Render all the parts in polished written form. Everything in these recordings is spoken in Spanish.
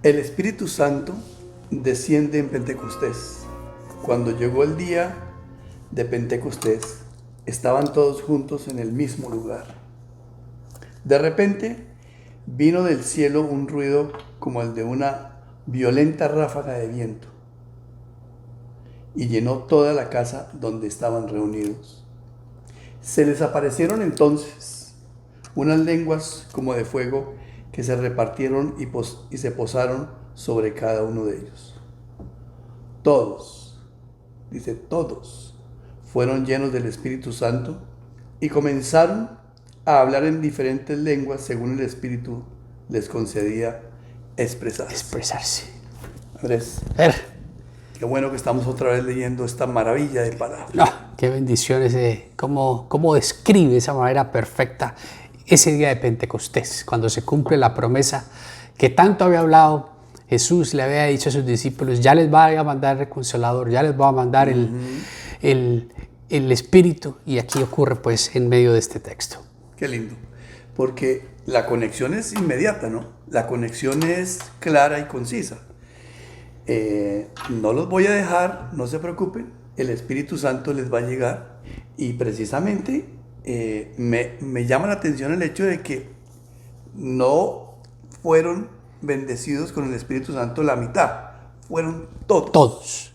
El Espíritu Santo desciende en Pentecostés. Cuando llegó el día de Pentecostés, estaban todos juntos en el mismo lugar. De repente vino del cielo un ruido como el de una violenta ráfaga de viento y llenó toda la casa donde estaban reunidos. Se les aparecieron entonces unas lenguas como de fuego que se repartieron y se posaron sobre cada uno de ellos. Todos, dice todos, fueron llenos del Espíritu Santo y comenzaron a hablar en diferentes lenguas según el Espíritu les concedía expresarse. Andrés, qué bueno que estamos otra vez leyendo esta maravilla de palabras. No, qué bendiciones, cómo describe de esa manera perfecta ese día de Pentecostés, cuando se cumple la promesa que tanto había hablado Jesús, le había dicho a sus discípulos: ya les voy a mandar el Consolador, ya les voy a mandar el Espíritu, y aquí ocurre pues en medio de este texto. Qué lindo, porque la conexión es inmediata, ¿no? La conexión es clara y concisa. No los voy a dejar, no se preocupen, el Espíritu Santo les va a llegar, y precisamente me llama la atención el hecho de que no fueron bendecidos con el Espíritu Santo la mitad, fueron todos.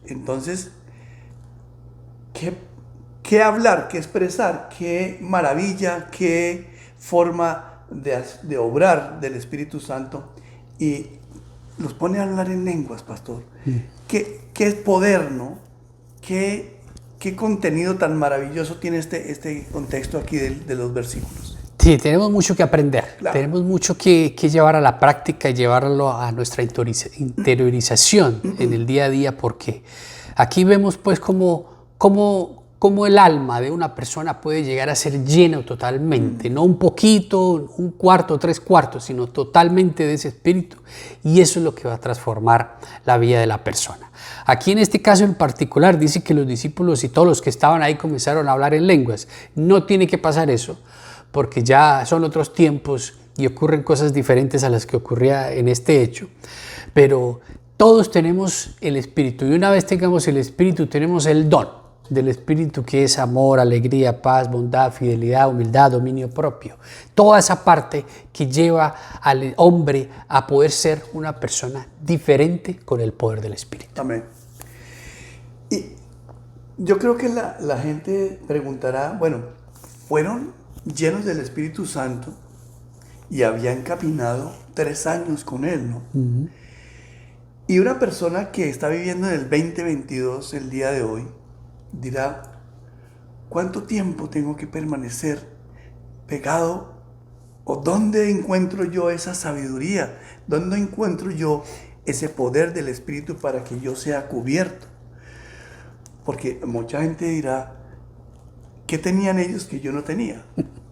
Entonces, ¿qué hablar, qué expresar, qué maravilla, qué forma de obrar del Espíritu Santo? Y los pone a hablar en lenguas, pastor. ¿Qué es poder, no? ¿Qué contenido tan maravilloso tiene este contexto aquí de los versículos? Sí, tenemos mucho que aprender, claro. Tenemos mucho que llevar a la práctica y llevarlo a nuestra interiorización en el día a día, porque aquí vemos pues cómo el alma de una persona puede llegar a ser lleno totalmente, no un poquito, un cuarto, 3/4, sino totalmente de ese espíritu, y eso es lo que va a transformar la vida de la persona. Aquí en este caso en particular dice que los discípulos y todos los que estaban ahí comenzaron a hablar en lenguas. No tiene que pasar eso, porque ya son otros tiempos y ocurren cosas diferentes a las que ocurría en este hecho, pero todos tenemos el Espíritu, y una vez tengamos el Espíritu tenemos el don del Espíritu, que es amor, alegría, paz, bondad, fidelidad, humildad, dominio propio. Toda esa parte que lleva al hombre a poder ser una persona diferente con el poder del Espíritu. Amén. Y yo creo que la gente preguntará, bueno, fueron llenos del Espíritu Santo y habían caminado 3 años con Él, ¿no? Uh-huh. Y una persona que está viviendo en el 2022, el día de hoy, dirá: ¿cuánto tiempo tengo que permanecer pegado? ¿O dónde encuentro yo esa sabiduría? ¿Dónde encuentro yo ese poder del Espíritu para que yo sea cubierto? Porque mucha gente dirá: ¿qué tenían ellos que yo no tenía?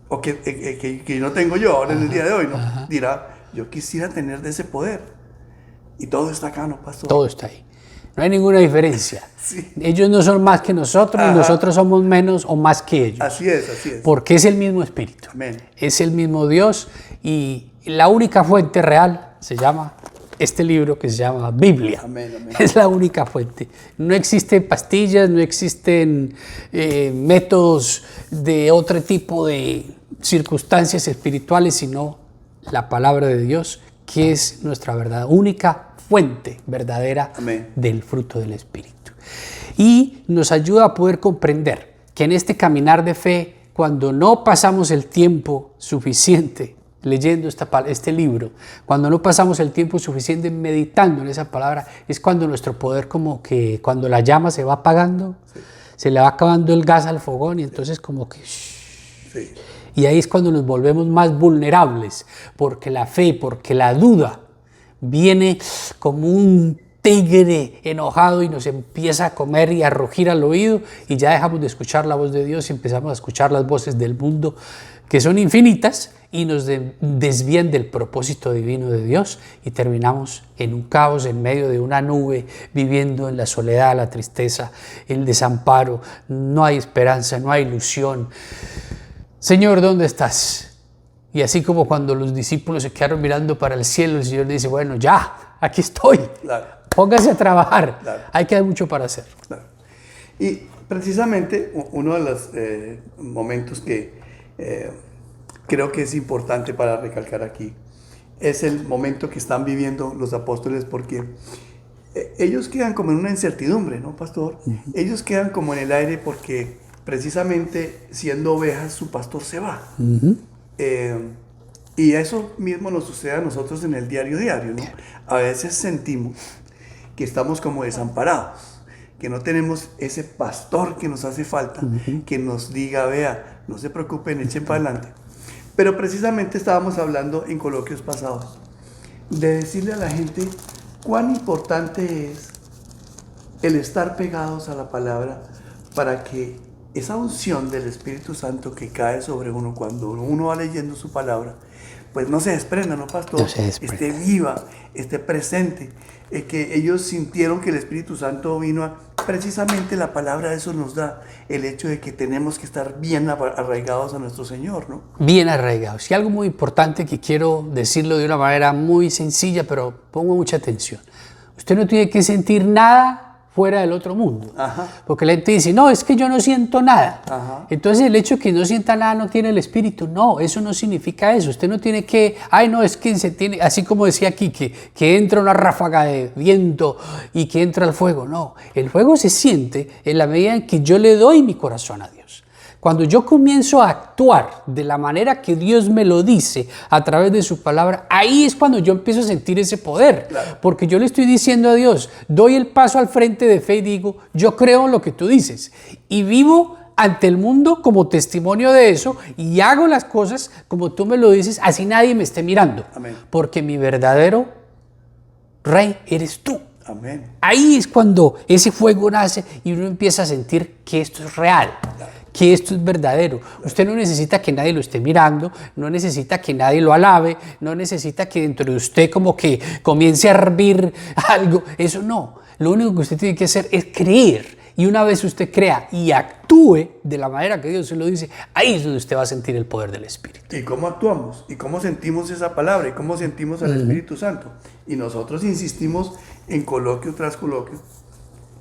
O que no tengo yo ahora en el día de hoy, ¿no? Ajá. Dirá: yo quisiera tener de ese poder. Y todo está acá, ¿no, pastor? Todo está ahí. No hay ninguna diferencia. Sí. Ellos no son más que nosotros, y nosotros somos menos o más que ellos. Así es. Porque es el mismo Espíritu. Amén. Es el mismo Dios, y la única fuente real se llama este libro, que se llama Biblia. Amén. Es la única fuente. No existen pastillas, no existen métodos de otro tipo de circunstancias espirituales, sino la palabra de Dios, que es nuestra verdad, única fuente verdadera. Amén. Del fruto del Espíritu. Y nos ayuda a poder comprender que en este caminar de fe, cuando no pasamos el tiempo suficiente leyendo este libro, cuando no pasamos el tiempo suficiente meditando en esa palabra, es cuando nuestro poder, como que cuando la llama se va apagando, sí, se le va acabando el gas al fogón, y entonces como que... Sí. Y ahí es cuando nos volvemos más vulnerables, porque la fe, porque la duda viene como un tigre enojado y nos empieza a comer y a rugir al oído, y ya dejamos de escuchar la voz de Dios y empezamos a escuchar las voces del mundo, que son infinitas, y nos desvían del propósito divino de Dios, y terminamos en un caos, en medio de una nube, viviendo en la soledad, la tristeza, el desamparo. No hay esperanza, no hay ilusión. Señor, ¿dónde estás? Y así como cuando los discípulos se quedaron mirando para el cielo, el Señor dice, bueno, ya, aquí estoy. Claro. Póngase a trabajar. Claro. Hay que dar mucho para hacer. Claro. Y precisamente uno de los momentos que creo que es importante para recalcar aquí es el momento que están viviendo los apóstoles, porque ellos quedan como en una incertidumbre, ¿no, pastor? Ellos quedan como en el aire porque precisamente siendo ovejas su pastor se va. Y eso mismo nos sucede a nosotros en el diario, ¿no? A veces sentimos que estamos como desamparados, que no tenemos ese pastor que nos hace falta, que nos diga, vea, no se preocupen, echen para adelante. Pero precisamente estábamos hablando en coloquios pasados de decirle a la gente cuán importante es el estar pegados a la palabra para que esa unción del Espíritu Santo que cae sobre uno cuando uno va leyendo su palabra, pues no se desprenda, ¿no, pastor? No se desprenda. Esté viva, esté presente. Que ellos sintieron que el Espíritu Santo vino a... Precisamente la palabra eso nos da el hecho de que tenemos que estar bien arraigados a nuestro Señor, ¿no? Bien arraigados. Y algo muy importante que quiero decirlo de una manera muy sencilla, pero pongo mucha atención. Usted no tiene que sentir nada fuera del otro mundo. Ajá. Porque la gente dice, no, es que yo no siento nada. Ajá. Entonces el hecho de que no sienta nada no tiene el Espíritu. No, eso no significa eso. Usted no tiene que, ay no, es que se tiene, así como decía aquí, que entra una ráfaga de viento y que entra el fuego. No, el fuego se siente en la medida en que yo le doy mi corazón a Dios. Cuando yo comienzo a actuar de la manera que Dios me lo dice a través de su palabra, ahí es cuando yo empiezo a sentir ese poder. Claro. Porque yo le estoy diciendo a Dios, doy el paso al frente de fe y digo, yo creo en lo que tú dices. Y vivo ante el mundo como testimonio de eso y hago las cosas como tú me lo dices, así nadie me esté mirando. Amén. Porque mi verdadero rey eres tú. Amén. Ahí es cuando ese fuego nace y uno empieza a sentir que esto es real, que esto es verdadero. Usted no necesita que nadie lo esté mirando, no necesita que nadie lo alabe, no necesita que dentro de usted como que comience a hervir algo. Eso no. Lo único que usted tiene que hacer es creer. Y una vez usted crea y actúe de la manera que Dios se lo dice, ahí es donde usted va a sentir el poder del Espíritu. ¿Y cómo actuamos? ¿Y cómo sentimos esa palabra? ¿Y cómo sentimos al Espíritu Santo? Y nosotros insistimos en coloquio tras coloquio.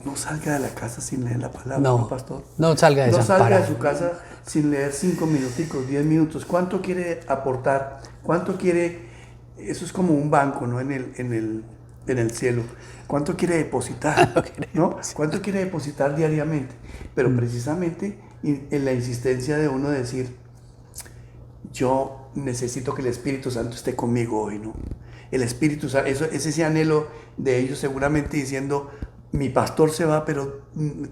No salga de la casa sin leer la palabra, ¿no, pastor? No salga de No salga de desamparado. su casa sin leer 5 minuticos, 10 minutos. ¿Cuánto quiere aportar? ¿Cuánto quiere? Eso es como un banco, ¿no? En el cielo. ¿Cuánto quiere depositar? ¿No? ¿Cuánto quiere depositar diariamente? Pero precisamente en la insistencia de uno decir, yo necesito que el Espíritu Santo esté conmigo hoy, ¿no? El Espíritu Santo, es ese anhelo de ellos seguramente diciendo, mi pastor se va, pero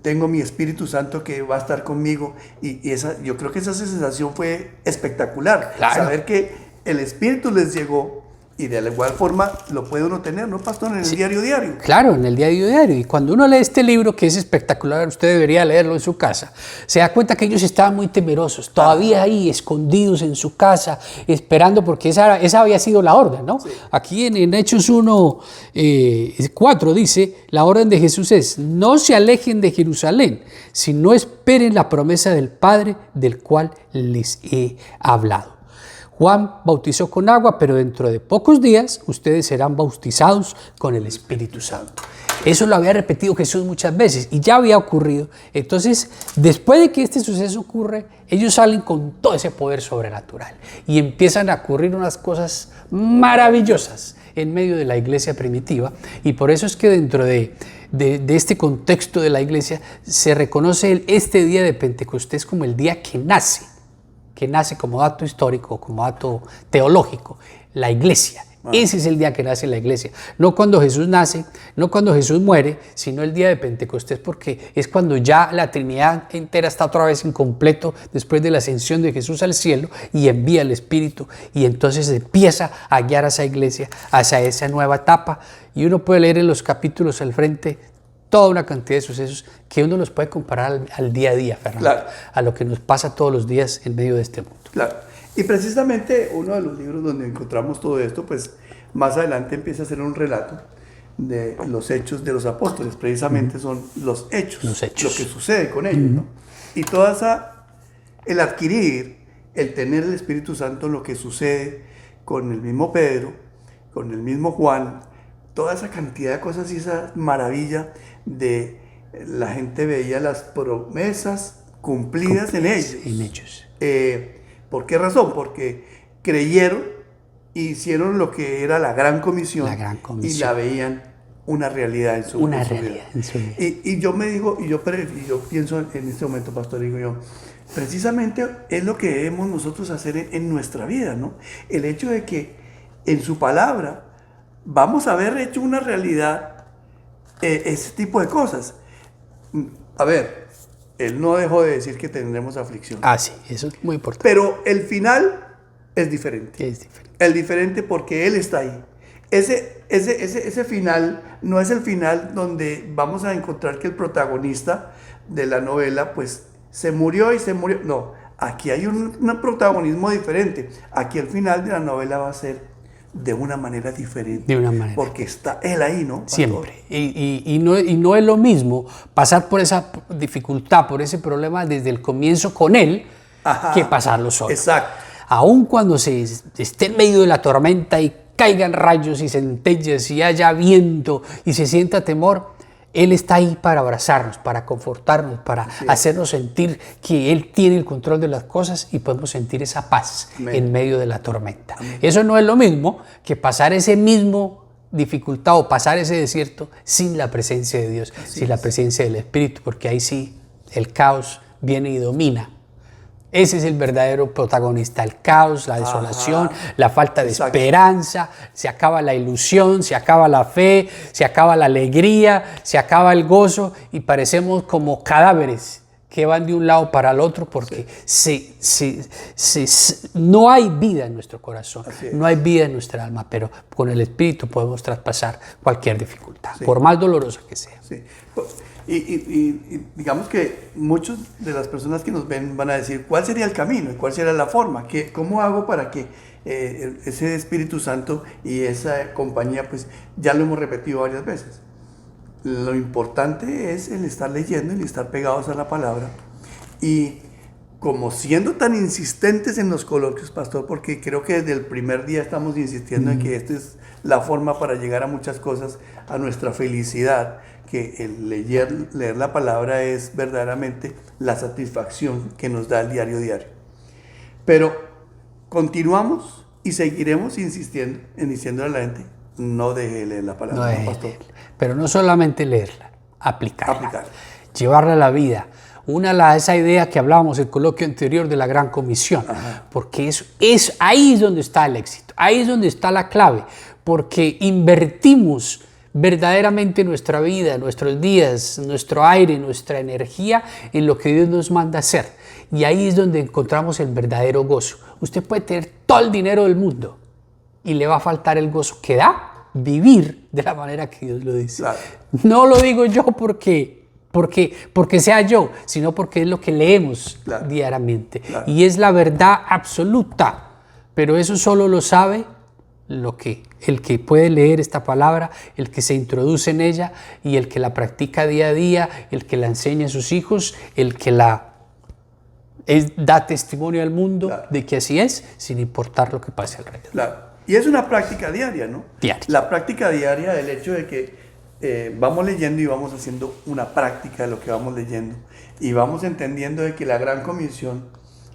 tengo mi Espíritu Santo que va a estar conmigo. Y yo creo que esa sensación fue espectacular. Claro. Saber que el Espíritu les llegó y de la igual forma lo puede uno tener, ¿no, pastor? En el diario. Claro, en el diario. Y cuando uno lee este libro, que es espectacular, usted debería leerlo en su casa, se da cuenta que ellos estaban muy temerosos, todavía ahí, escondidos en su casa, esperando, porque esa había sido la orden, ¿no? Sí. Aquí en Hechos 1, 4 dice, la orden de Jesús es, no se alejen de Jerusalén, sino esperen la promesa del Padre del cual les he hablado. Juan bautizó con agua, pero dentro de pocos días ustedes serán bautizados con el Espíritu Santo. Eso lo había repetido Jesús muchas veces y ya había ocurrido. Entonces, después de que este suceso ocurre, ellos salen con todo ese poder sobrenatural y empiezan a ocurrir unas cosas maravillosas en medio de la iglesia primitiva. Y por eso es que dentro de este contexto de la iglesia se reconoce este día de Pentecostés como el día que nace como dato histórico, como dato teológico, la iglesia. Ese es el día que nace la iglesia. No cuando Jesús nace, no cuando Jesús muere, sino el día de Pentecostés, porque es cuando ya la Trinidad entera está otra vez incompleto después de la ascensión de Jesús al cielo y envía el Espíritu y entonces empieza a guiar a esa iglesia hacia esa nueva etapa. Y uno puede leer en los capítulos al frente toda una cantidad de sucesos que uno los puede comparar al día a día, Fernando, claro, a lo que nos pasa todos los días en medio de este mundo. Claro, y precisamente uno de los libros donde encontramos todo esto, pues más adelante empieza a ser un relato de los hechos de los apóstoles, precisamente son los hechos, lo que sucede con ellos, ¿no? Y toda el adquirir el tener el Espíritu Santo, lo que sucede con el mismo Pedro, con el mismo Juan, toda esa cantidad de cosas y esa maravilla de la gente veía las promesas cumplidas en ellos. ¿Por qué razón? Porque creyeron e hicieron lo que era la gran comisión, y la veían una realidad en su vida. Y yo me digo, y yo pienso en este momento, pastor, digo yo, precisamente es lo que debemos nosotros hacer en nuestra vida, ¿no? El hecho de que en su palabra vamos a ver hecho una realidad ese tipo de cosas. A ver, él no dejó de decir que tendremos aflicción. Sí, eso es muy importante. Pero el final es diferente. Es diferente porque él está ahí. Ese final no es el final donde vamos a encontrar que el protagonista de la novela pues se murió y se murió. No, aquí hay un protagonismo diferente. Aquí el final de la novela va a ser de una manera diferente. De una manera. Porque está él ahí, ¿no? Siempre. Y no es lo mismo pasar por esa dificultad, por ese problema desde el comienzo con él, que pasarlo solo. Exacto. Aun cuando se esté en medio de la tormenta y caigan rayos y centellas y haya viento y se sienta temor, Él está ahí para abrazarnos, para confortarnos, para hacernos sentir que Él tiene el control de las cosas y podemos sentir esa paz en medio de la tormenta. Eso no es lo mismo que pasar ese mismo dificultad o pasar ese desierto sin la presencia de Dios, sin la presencia del Espíritu, porque ahí sí el caos viene y domina. Ese es el verdadero protagonista, el caos, la desolación, la falta de esperanza, se acaba la ilusión, se acaba la fe, se acaba la alegría, se acaba el gozo y parecemos como cadáveres que van de un lado para el otro porque no hay vida en nuestro corazón, no hay vida en nuestra alma, pero con el Espíritu podemos traspasar cualquier dificultad, por más dolorosa que sea. Sí. Y digamos que muchas de las personas que nos ven van a decir, ¿cuál sería el camino? ¿Cuál sería la forma? ¿Cómo hago para que ese Espíritu Santo y esa compañía, pues ya lo hemos repetido varias veces? Lo importante es el estar leyendo, el estar pegados a la palabra. Y como siendo tan insistentes en los coloquios, pastor, porque creo que desde el primer día estamos insistiendo en que esta es la forma para llegar a muchas cosas, a nuestra felicidad, que el leer la palabra es verdaderamente la satisfacción que nos da el diario. Pero continuamos y seguiremos insistiendo en diciendo a la gente, no deje de leer la palabra, pastor. Pero no solamente leerla, aplicarla. Llevarla a la vida. Esa idea que hablábamos en el coloquio anterior de la Gran Comisión, porque ahí es donde está el éxito, ahí es donde está la clave, porque invertimos verdaderamente nuestra vida, nuestros días, nuestro aire, nuestra energía en lo que Dios nos manda hacer. Y ahí es donde encontramos el verdadero gozo. Usted puede tener todo el dinero del mundo y le va a faltar el gozo que da vivir de la manera que Dios lo dice. Claro. No lo digo yo porque sea yo, sino porque es lo que leemos diariamente. Claro. Y es la verdad absoluta. Pero eso solo lo sabe el que puede leer esta palabra, el que se introduce en ella y el que la practica día a día, el que la enseña a sus hijos, el que da testimonio al mundo de que así es, sin importar lo que pase alrededor. Claro. Y es una práctica diaria, ¿no? Diaria. La práctica diaria del hecho de que vamos leyendo y vamos haciendo una práctica de lo que vamos leyendo y vamos entendiendo de que la Gran Comisión,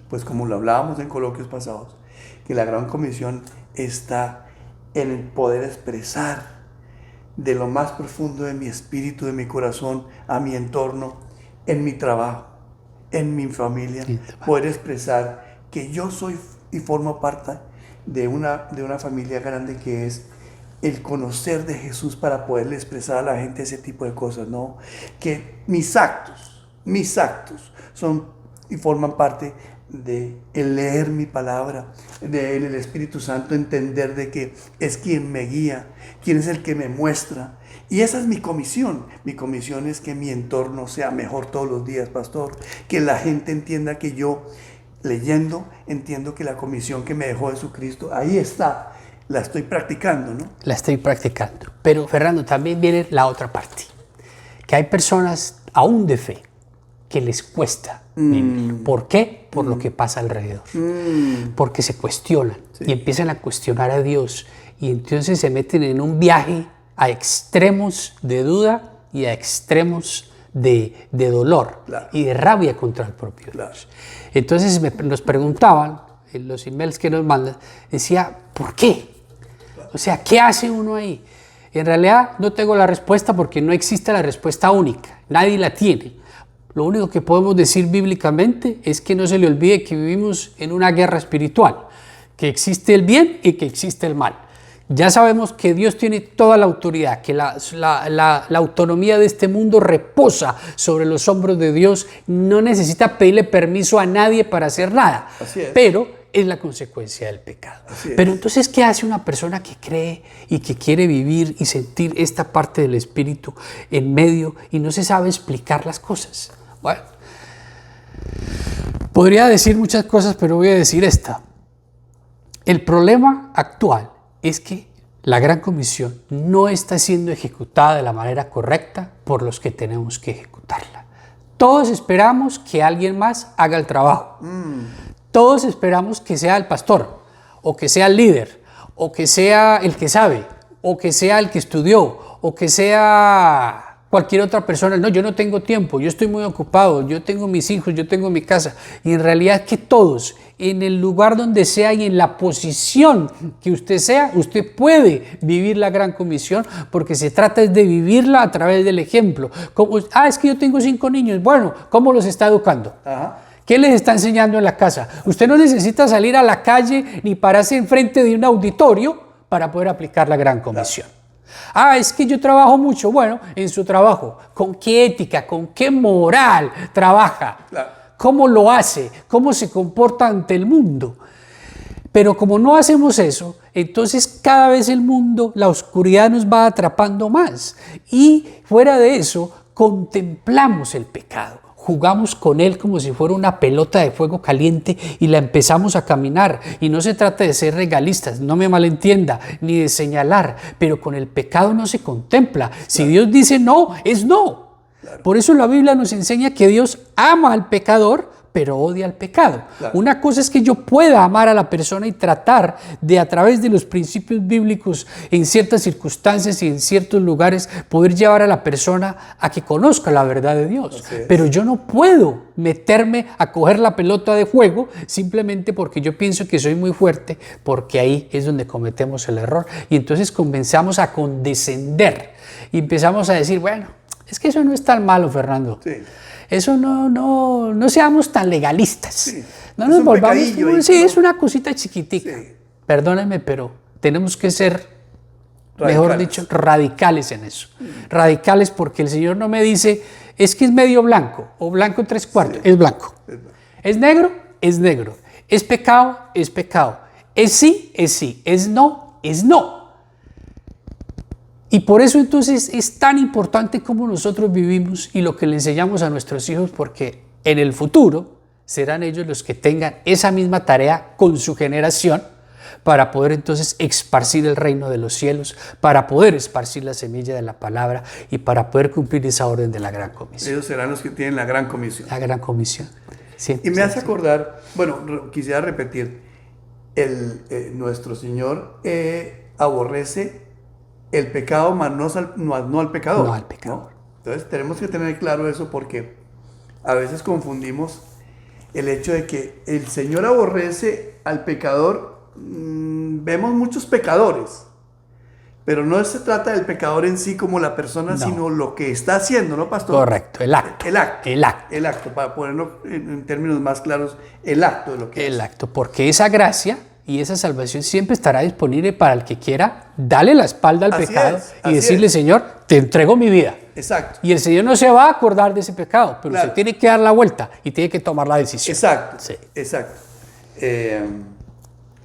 pues como lo hablábamos en coloquios pasados, que la Gran Comisión está en el poder expresar de lo más profundo de mi espíritu, de mi corazón, a mi entorno, en mi trabajo, en mi familia, poder expresar que yo soy y formo parte de una familia grande, que es el conocer de Jesús para poderle expresar a la gente ese tipo de cosas, ¿no? Que mis actos son y forman parte de el leer mi palabra, de el Espíritu Santo, entender de que es quien me guía, quien es el que me muestra. Y esa es mi comisión. Mi comisión es que mi entorno sea mejor todos los días, pastor. Que la gente entienda que yo, leyendo, entiendo que la comisión que me dejó Jesucristo, ahí está. La estoy practicando, ¿no? La estoy practicando. Pero, Fernando, también viene la otra parte. Que hay personas aún de fe que les cuesta vivir. ¿Por qué? Por lo que pasa alrededor. Porque se cuestionan y empiezan a cuestionar a Dios y entonces se meten en un viaje a extremos de duda y a extremos de dolor y de rabia contra el propio Dios. Entonces nos preguntaban en los emails que nos mandan, decía, ¿por qué? O sea, ¿qué hace uno ahí? En realidad no tengo la respuesta porque no existe la respuesta única, nadie la tiene. Lo único que podemos decir bíblicamente es que no se le olvide que vivimos en una guerra espiritual, que existe el bien y que existe el mal. Ya sabemos que Dios tiene toda la autoridad, que la autonomía de este mundo reposa sobre los hombros de Dios, no necesita pedirle permiso a nadie para hacer nada, pero es la consecuencia del pecado. Pero entonces, ¿qué hace una persona que cree y que quiere vivir y sentir esta parte del espíritu en medio y no se sabe explicar las cosas? Bueno, podría decir muchas cosas, pero voy a decir esta. El problema actual es que la Gran Comisión no está siendo ejecutada de la manera correcta por los que tenemos que ejecutarla. Todos esperamos que alguien más haga el trabajo. Todos esperamos que sea el pastor, o que sea el líder, o que sea el que sabe, o que sea el que estudió, o que sea cualquier otra persona. No, yo no tengo tiempo, yo estoy muy ocupado, yo tengo mis hijos, yo tengo mi casa. Y en realidad es que todos, en el lugar donde sea y en la posición que usted sea, usted puede vivir la Gran Comisión, porque se trata de vivirla a través del ejemplo. Como, es que yo tengo 5 niños. Bueno, ¿cómo los está educando? ¿Qué les está enseñando en la casa? Usted no necesita salir a la calle ni pararse enfrente de un auditorio para poder aplicar la Gran Comisión. Es que yo trabajo mucho. Bueno, en su trabajo, ¿con qué ética, con qué moral trabaja? ¿Cómo lo hace? ¿Cómo se comporta ante el mundo? Pero como no hacemos eso, entonces cada vez el mundo, la oscuridad nos va atrapando más. Y fuera de eso, contemplamos el pecado. Jugamos con él como si fuera una pelota de fuego caliente y la empezamos a caminar. Y no se trata de ser regalistas, no me malentienda, ni de señalar, pero con el pecado no se contempla. Si Dios dice no, es no. Por eso la Biblia nos enseña que Dios ama al pecador, pero odia al pecado. Una cosa es que yo pueda amar a la persona y tratar de, a través de los principios bíblicos, en ciertas circunstancias y en ciertos lugares, poder llevar a la persona a que conozca la verdad de Dios. Pero yo no puedo meterme a coger la pelota de fuego simplemente porque yo pienso que soy muy fuerte, porque ahí es donde cometemos el error. Y entonces comenzamos a condescender y empezamos a decir, bueno, es que eso no es tan malo, Fernando. Eso no seamos tan legalistas. No nos volvamos. Es una cosita chiquitica. Perdónenme, pero tenemos que ser, mejor dicho, radicales en eso. Radicales, porque el Señor no me dice, es que es medio blanco o blanco 3/4. Es blanco. Es negro, es negro. Es pecado, es pecado. Es sí, es sí. Es no, es no. Y por eso entonces es tan importante cómo nosotros vivimos y lo que le enseñamos a nuestros hijos, porque en el futuro serán ellos los que tengan esa misma tarea con su generación para poder entonces esparcir el reino de los cielos, para poder esparcir la semilla de la palabra y para poder cumplir esa orden de la Gran Comisión. Ellos serán los que tienen la Gran Comisión. La Gran Comisión. Y me hace acordar, bueno, quisiera repetir, nuestro Señor aborrece el pecado, mas no al pecador. No al pecador. ¿No? Entonces tenemos que tener claro eso, porque a veces confundimos el hecho de que el Señor aborrece al pecador. Vemos muchos pecadores, pero no se trata del pecador en sí como la persona, sino lo que está haciendo, ¿no, pastor? Correcto, el acto. El acto, para ponerlo en términos más claros, el acto de lo que es. El acto, porque esa gracia y esa salvación siempre estará disponible para el que quiera darle la espalda al pecado y decirle, Señor, te entrego mi vida. Exacto. Y el Señor no se va a acordar de ese pecado, pero se tiene que dar la vuelta y tiene que tomar la decisión. Exacto, exacto.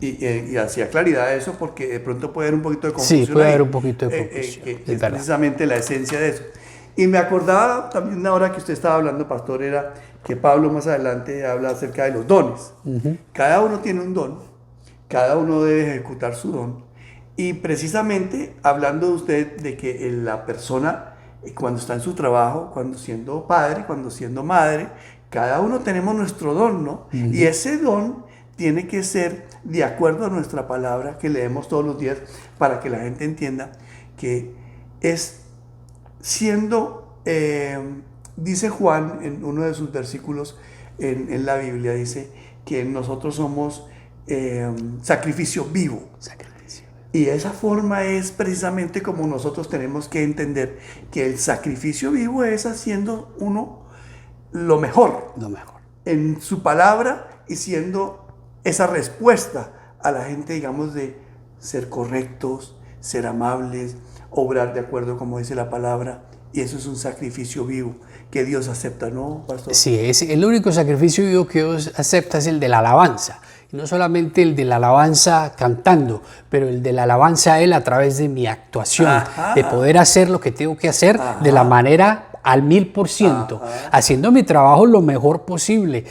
Y hacía claridad a eso, porque de pronto puede haber un poquito de confusión. Sí, puede haber un poquito de confusión. Es precisamente la esencia de eso. Y me acordaba también una hora que usted estaba hablando, pastor, era que Pablo más adelante habla acerca de los dones. Cada uno tiene un don. Cada uno debe ejecutar su don. Y precisamente hablando de usted de que la persona cuando está en su trabajo, cuando siendo padre, cuando siendo madre, cada uno tenemos nuestro don, ¿no? Y ese don tiene que ser de acuerdo a nuestra palabra que leemos todos los días para que la gente entienda que es siendo, dice Juan en uno de sus versículos en la Biblia, dice que nosotros somos sacrificio vivo. Y esa forma es precisamente como nosotros tenemos que entender que el sacrificio vivo es haciendo uno lo mejor en su palabra y siendo esa respuesta a la gente, digamos, de ser correctos, ser amables, obrar de acuerdo como dice la palabra. Y eso es un sacrificio vivo que Dios acepta, ¿no, pastor? Sí, es el único sacrificio vivo que Dios acepta es el de la alabanza. Y no solamente el de la alabanza cantando, pero el de la alabanza a Él a través de mi actuación, de poder hacer lo que tengo que hacer de la manera al 1000%, haciendo mi trabajo lo mejor posible,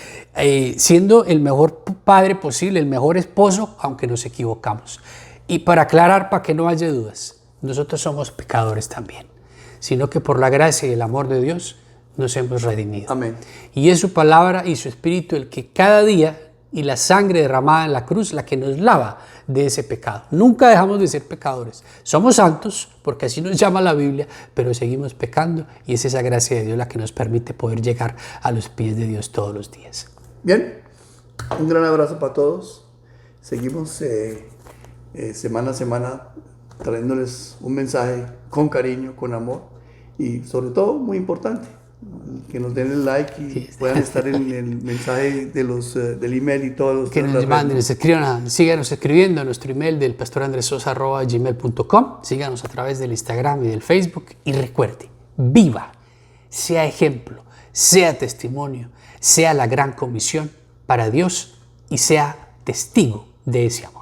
siendo el mejor padre posible, el mejor esposo, aunque nos equivocamos. Y para aclarar, para que no haya dudas, nosotros somos pecadores también, sino que por la gracia y el amor de Dios nos hemos redimido. Amén. Y es su palabra y su espíritu el que cada día, y la sangre derramada en la cruz, la que nos lava de ese pecado. Nunca dejamos de ser pecadores. Somos santos, porque así nos llama la Biblia, pero seguimos pecando y es esa gracia de Dios la que nos permite poder llegar a los pies de Dios todos los días. Bien, un gran abrazo para todos. Seguimos semana a semana trayéndoles un mensaje con cariño, con amor y sobre todo, muy importante, que nos den el like y puedan estar en el mensaje de del email y todos los que nos manden, nos escriban, síganos escribiendo a nuestro email del pastorandresosa@gmail.com, síganos a través del Instagram y del Facebook y recuerde, viva, sea ejemplo, sea testimonio, sea la gran comisión para Dios y sea testigo de ese amor.